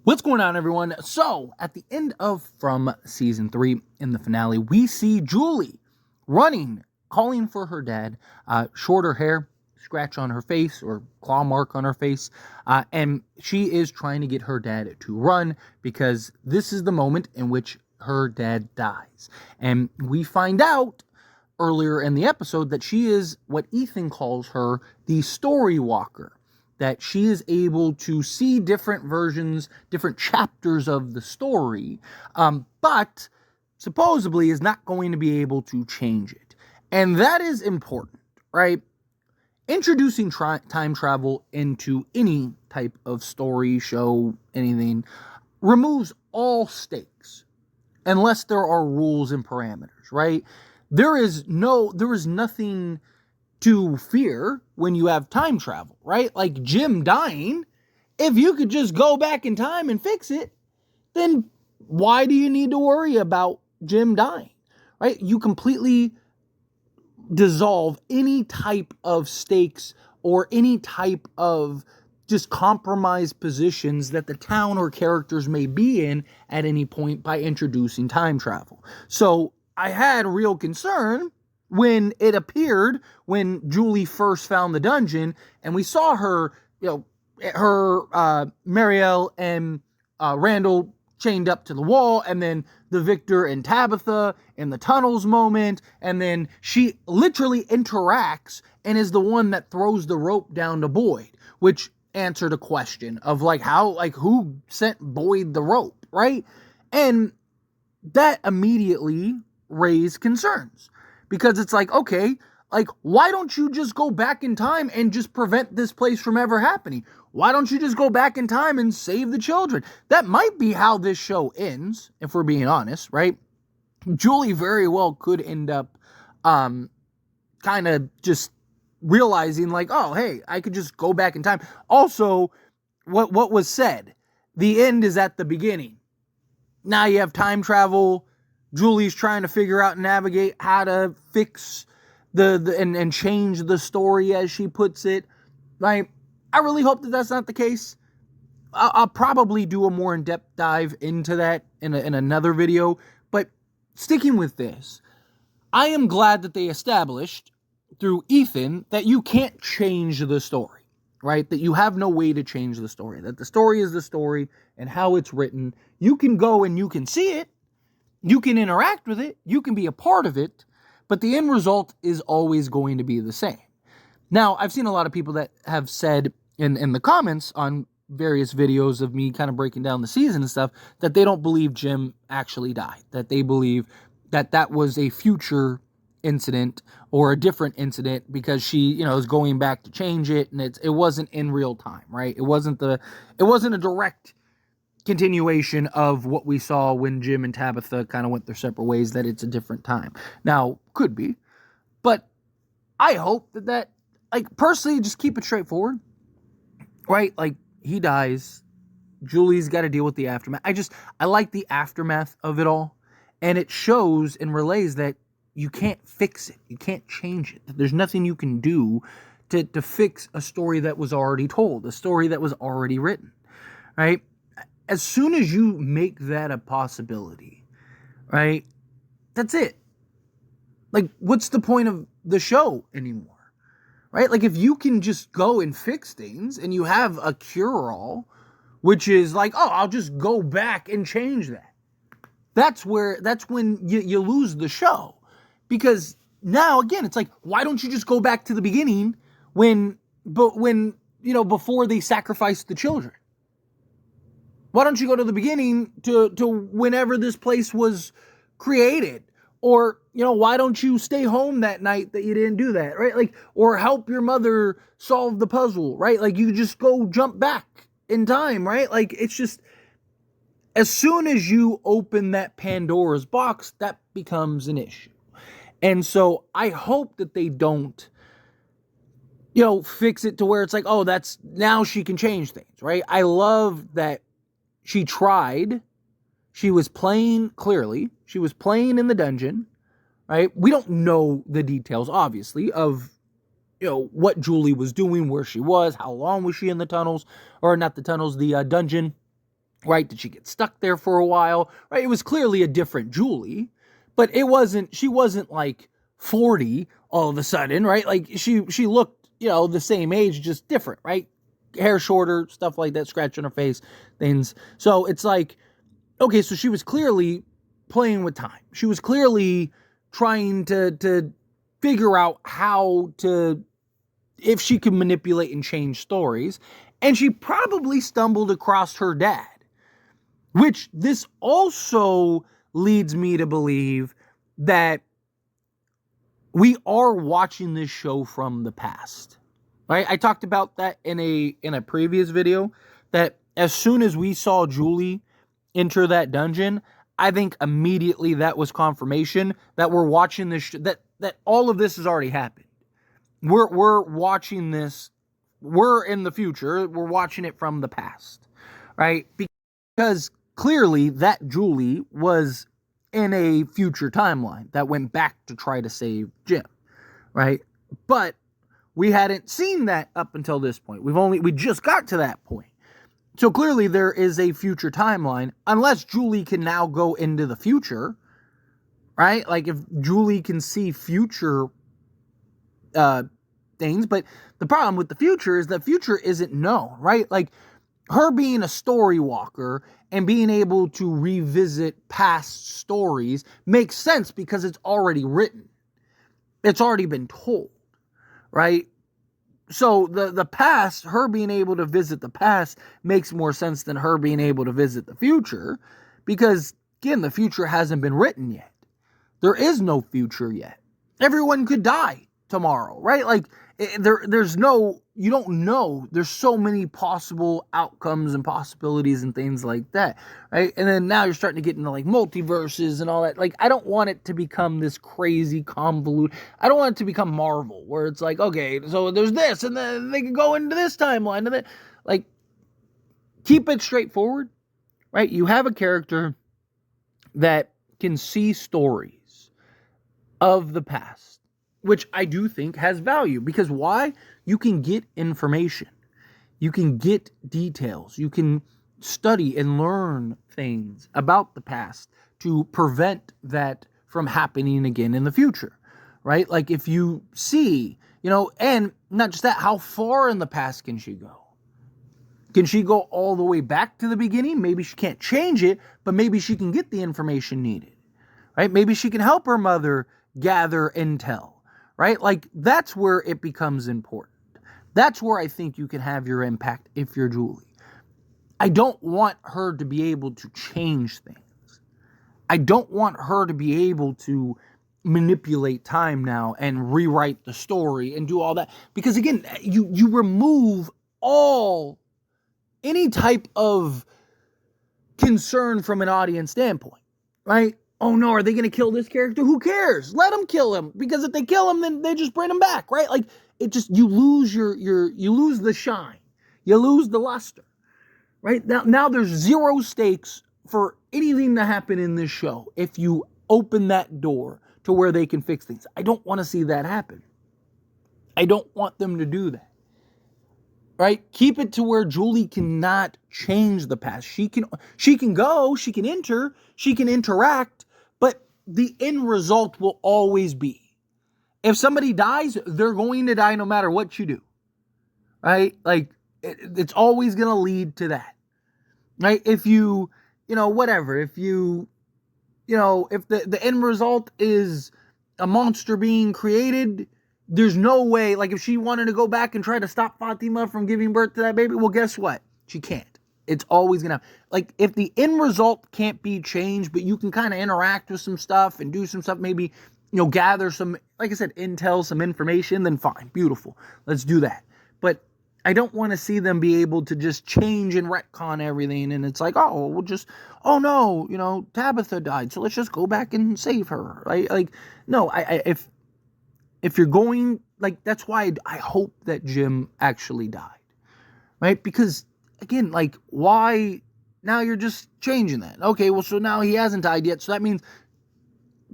What's going on, everyone? So, at the end of From Season 3, in the finale, we see Julie running, calling for her dad, shorter hair, scratch on her face, or claw mark on her face, and she is trying to get her dad to run, because this is the moment in which her dad dies. And we find out earlier in the episode that she is what Ethan calls her, the Storywalker. That she is able to see different versions, different chapters of the story, but supposedly is not going to be able to change it. And that is important, right? Introducing time travel into any type of story, show, anything, removes all stakes, unless there are rules and parameters, right? There is nothing to fear when you have time travel, right? Like Jim dying, if you could just go back in time and fix it, then why do you need to worry about Jim dying, right? You completely dissolve any type of stakes or any type of just compromised positions that the town or characters may be in at any point by introducing time travel. So I had real concern when it appeared, when Julie first found the dungeon, and we saw her, Marielle and Randall chained up to the wall, and then the Victor and Tabitha in the tunnels moment, and then she literally interacts and is the one that throws the rope down to Boyd, which answered a question of who sent Boyd the rope, right? And that immediately raised concerns. Because it's like, okay, why don't you just go back in time and just prevent this place from ever happening? Why don't you just go back in time and save the children? That might be how this show ends, if we're being honest, right? Julie very well could end up kind of just realizing oh, hey, I could just go back in time. Also, what was said, the end is at the beginning. Now you have time travel. Julie's trying to figure out and navigate how to fix and change the story, as she puts it. Like, I really hope that that's not the case. I'll probably do a more in-depth dive into that in another video. But sticking with this, I am glad that they established through Ethan that you can't change the story, right? That you have no way to change the story. That the story is the story and how it's written. You can go and you can see it. You can interact with it, you can be a part of it, but the end result is always going to be the same. Now, I've seen a lot of people that have said in the comments on various videos of me kind of breaking down the season and stuff, that they don't believe Jim actually died, that they believe that that was a future incident or a different incident because she, is going back to change it, and it wasn't in real time, right? It wasn't a direct continuation of what we saw when Jim and Tabitha kind of went their separate ways, that it's a different time. Now, could be, but I hope that personally, just keep it straightforward, right? He dies, Julie's got to deal with the aftermath. I like the aftermath of it all, and it shows and relays that you can't fix it, you can't change it, that there's nothing you can do to fix a story that was already told, a story that was already written, right? As soon as you make that a possibility, right, that's it. What's the point of the show anymore, right? If you can just go and fix things and you have a cure-all, which is oh, I'll just go back and change that. That's when you lose the show. Because now, again, it's why don't you just go back to the beginning before they sacrificed the children? Why don't you go to the beginning to whenever this place was created? Or, why don't you stay home that night that you didn't do that, right? Or help your mother solve the puzzle, right? You just go jump back in time, right? It's just, as soon as you open that Pandora's box, that becomes an issue. And so I hope that they don't, fix it to where it's oh, that's, now she can change things, right? I love that she tried. She was playing, clearly. She was playing in the dungeon, right? We don't know the details, obviously, of, what Julie was doing, where she was, how long was she in the tunnels, or not the tunnels, the dungeon. right? Did she get stuck there for a while, right? It was clearly a different Julie, but she wasn't like 40 all of a sudden, right? Like she looked, the same age, just different, right? Hair shorter, stuff like that, scratch on her face, things. So it's like, okay, so she was clearly playing with time. She was clearly trying to figure out if she could manipulate and change stories. And she probably stumbled across her dad, which this also leads me to believe that we are watching this show from the past. Right? I talked about that in a previous video, that as soon as we saw Julie enter that dungeon, I think immediately that was confirmation that we're watching this that all of this has already happened. We're watching this. We're in the future. We're watching it from the past, right? Because clearly that Julie was in a future timeline that went back to try to save Jim, right? But we hadn't seen that up until this point. We just got to that point. So clearly there is a future timeline, unless Julie can now go into the future, right? Like if Julie can see future things, but the problem with the future is that future isn't known, right? Like her being a storywalker and being able to revisit past stories makes sense because it's already written. It's already been told, right? So the past, her being able to visit the past makes more sense than her being able to visit the future, because again, the future hasn't been written yet. There is no future yet. Everyone could die tomorrow, right? Like there's no, you don't know. There's so many possible outcomes and possibilities and things like that, right? And then now you're starting to get into like multiverses and all that. Like I don't want it to become this crazy convoluted. I don't want it to become Marvel, where it's like, okay, so there's this, and then they can go into this timeline, and then like keep it straightforward, right? You have a character that can see stories of the past, which I do think has value, because why? You can get information. You can get details. You can study and learn things about the past to prevent that from happening again in the future, right? Like if you see, and not just that, how far in the past can she go? Can she go all the way back to the beginning? Maybe she can't change it, but maybe she can get the information needed, right? Maybe she can help her mother gather intel, right? Like that's where it becomes important. That's where I think you can have your impact if you're Julie. I don't want her to be able to change things. I don't want her to be able to manipulate time now and rewrite the story and do all that. Because again, you remove any type of concern from an audience standpoint, right? Oh no, are they going to kill this character? Who cares? Let them kill him, because if they kill him, then they just bring him back, right? Like it just, you lose you lose the shine, you lose the luster, right? Now there's zero stakes for anything to happen in this show if you open that door to where they can fix things. I don't want to see that happen. I don't want them to do that. Right? Keep it to where Julie cannot change the past. She can go, she can enter, she can interact, but the end result will always be, if somebody dies, they're going to die no matter what you do. Right? Like it's always going to lead to that. Right? If you, whatever, if you, if the end result is a monster being created, there's no way, like if she wanted to go back and try to stop Fatima from giving birth to that baby, well, guess what? She can't. It's always going to, like if the end result can't be changed, but you can kind of interact with some stuff and do some stuff, maybe, gather some, like I said, intel, some information, then fine, beautiful. Let's do that. But I don't want to see them be able to just change and retcon everything. And it's like, oh, we'll just, oh no, Tabitha died, so let's just go back and save her. Right? Like, no, if you're going, like, that's why I hope that Jim actually died, right? Because, again, like, why, now you're just changing that. Okay, well, so now he hasn't died yet, so that means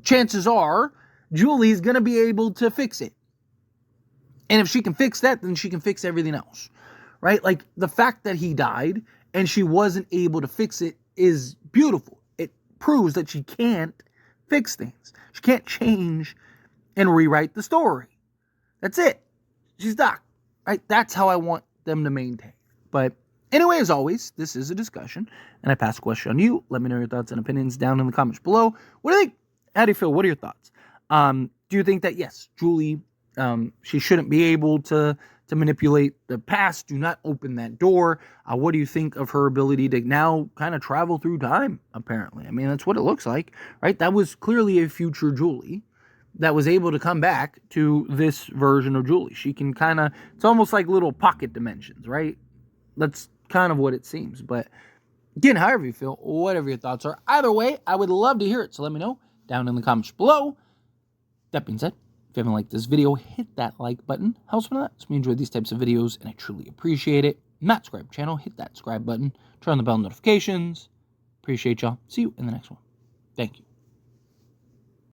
chances are Julie's going to be able to fix it. And if she can fix that, then she can fix everything else, right? Like, the fact that he died and she wasn't able to fix it is beautiful. It proves that she can't fix things. She can't change and rewrite the story. That's it. She's stuck. Right? That's how I want them to maintain. But anyway, as always, this is a discussion, and I pass the question on you. Let me know your thoughts and opinions down in the comments below. What do you think? How do you feel? What are your thoughts? Do you think that, yes, Julie, she shouldn't be able to manipulate the past? Do not open that door. What do you think of her ability to now kind of travel through time, apparently? I mean, that's what it looks like, right? That was clearly a future Julie that was able to come back to this version of Julie. She can kind of, it's almost like little pocket dimensions, right? That's kind of what it seems. But again, however you feel, whatever your thoughts are, either way, I would love to hear it. So let me know down in the comments below. That being said, if you haven't liked this video, hit that like button. Helps me a lot. So we enjoy these types of videos, and I truly appreciate it. Not subscribe channel, hit that subscribe button. Turn on the bell notifications. Appreciate y'all. See you in the next one. Thank you.